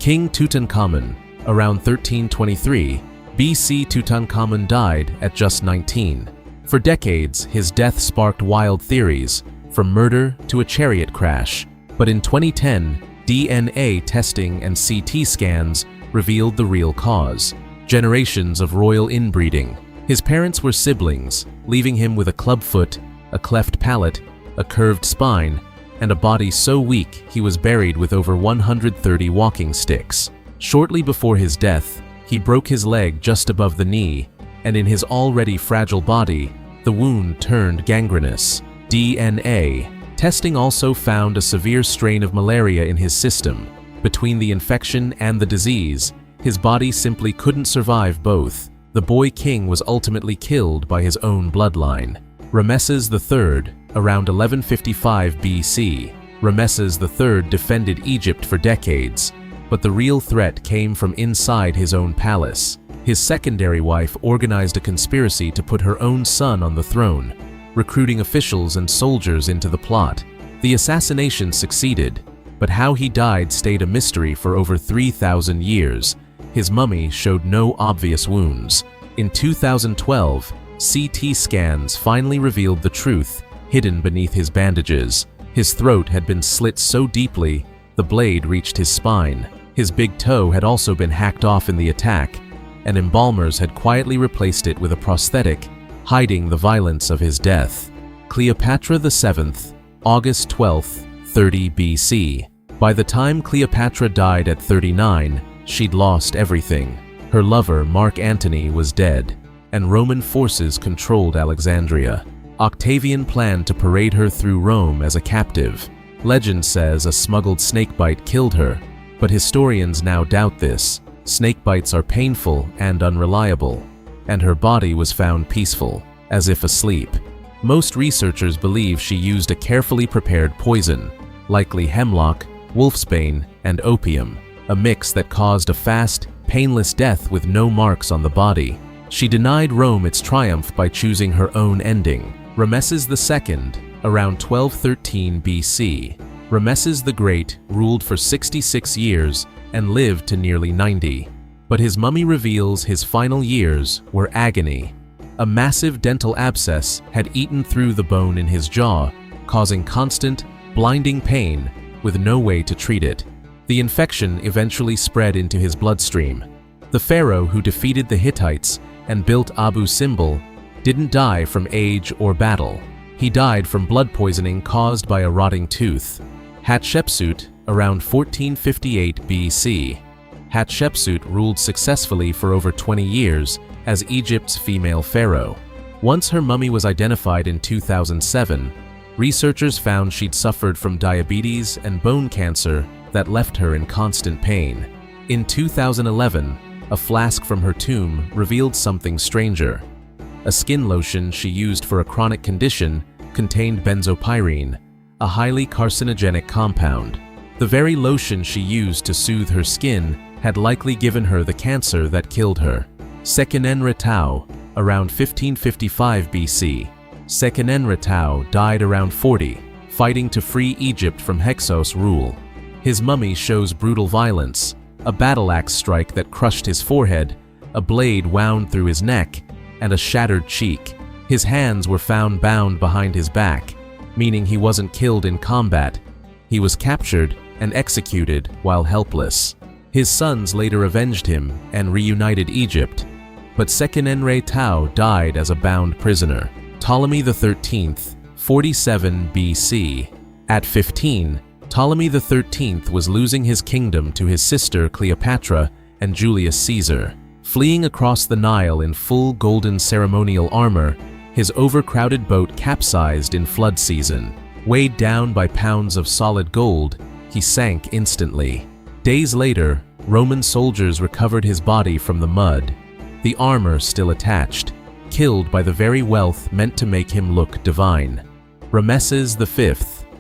King Tutankhamun, around 1323 BC. Tutankhamun died at just 19. For decades, his death sparked wild theories, from murder to a chariot crash. But in 2010, DNA testing and CT scans revealed the real cause: generations of royal inbreeding. His parents were siblings, leaving him with a clubfoot, a cleft palate, a curved spine, and a body so weak he was buried with over 130 walking sticks. Shortly before his death, he broke his leg just above the knee, and in his already fragile body, the wound turned gangrenous. DNA testing also found a severe strain of malaria in his system. Between the infection and the disease, his body simply couldn't survive both. The boy king was ultimately killed by his own bloodline. Ramesses III, around 1155 BC. Ramesses III defended Egypt for decades, but the real threat came from inside his own palace. His secondary wife organized a conspiracy to put her own son on the throne, recruiting officials and soldiers into the plot. The assassination succeeded, but how he died stayed a mystery for over 3,000 years. His mummy showed no obvious wounds. In 2012, CT scans finally revealed the truth hidden beneath his bandages. His throat had been slit so deeply, the blade reached his spine. His big toe had also been hacked off in the attack, and embalmers had quietly replaced it with a prosthetic, hiding the violence of his death. Cleopatra VII, August 12, 30 BC. By the time Cleopatra died at 39, she'd lost everything. Her lover, Mark Antony, was dead, and Roman forces controlled Alexandria. Octavian planned to parade her through Rome as a captive. Legend says a smuggled snakebite killed her, but historians now doubt this. Snakebites are painful and unreliable, and her body was found peaceful, as if asleep. Most researchers believe she used a carefully prepared poison, likely hemlock, wolfsbane, and opium, a mix that caused a fast, painless death with no marks on the body. She denied Rome its triumph by choosing her own ending. Ramesses II, around 1213 BC. Ramesses the Great ruled for 66 years and lived to nearly 90. But his mummy reveals his final years were agony. A massive dental abscess had eaten through the bone in his jaw, causing constant, blinding pain with no way to treat it. The infection eventually spread into his bloodstream. The pharaoh who defeated the Hittites and built Abu Simbel didn't die from age or battle. He died from blood poisoning caused by a rotting tooth. Hatshepsut, around 1458 BC. Hatshepsut ruled successfully for over 20 years as Egypt's female pharaoh. Once her mummy was identified in 2007, researchers found she'd suffered from diabetes and bone cancer that left her in constant pain. In 2011, a flask from her tomb revealed something stranger. A skin lotion she used for a chronic condition contained benzopyrene, a highly carcinogenic compound. The very lotion she used to soothe her skin had likely given her the cancer that killed her. Seqenenre-Tao, around 1555 BC. Seqenenre-Tao died around 40, fighting to free Egypt from Hyksos rule. His mummy shows brutal violence: a battle axe strike that crushed his forehead, a blade wound through his neck, and a shattered cheek. His hands were found bound behind his back, meaning he wasn't killed in combat. He was captured and executed while helpless. His sons later avenged him and reunited Egypt, but Seqenenre-Tao died as a bound prisoner. Ptolemy XIII, 47 BC. At 15, Ptolemy XIII was losing his kingdom to his sister Cleopatra and Julius Caesar. Fleeing across the Nile in full golden ceremonial armor, his overcrowded boat capsized in flood season. Weighed down by pounds of solid gold, he sank instantly. Days later, Roman soldiers recovered his body from the mud, the armor still attached, killed by the very wealth meant to make him look divine. Ramesses V,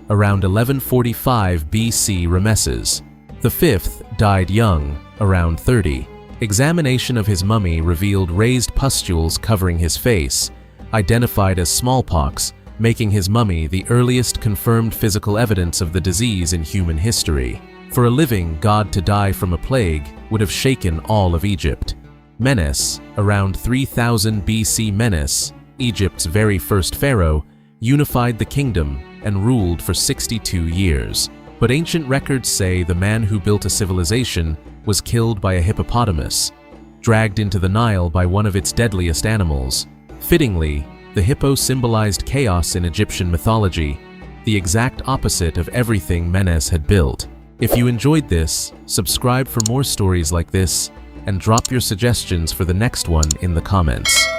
around 1145 BC. Ramesses V died young, around 30. Examination of his mummy revealed raised pustules covering his face, identified as smallpox, making his mummy the earliest confirmed physical evidence of the disease in human history. For a living god to die from a plague would have shaken all of Egypt. Menes, around 3000 BC. Menes, Egypt's very first pharaoh, unified the kingdom and ruled for 62 years. But ancient records say the man who built a civilization was killed by a hippopotamus, dragged into the Nile by one of its deadliest animals. Fittingly, the hippo symbolized chaos in Egyptian mythology, the exact opposite of everything Menes had built. If you enjoyed this, subscribe for more stories like this, and drop your suggestions for the next one in the comments.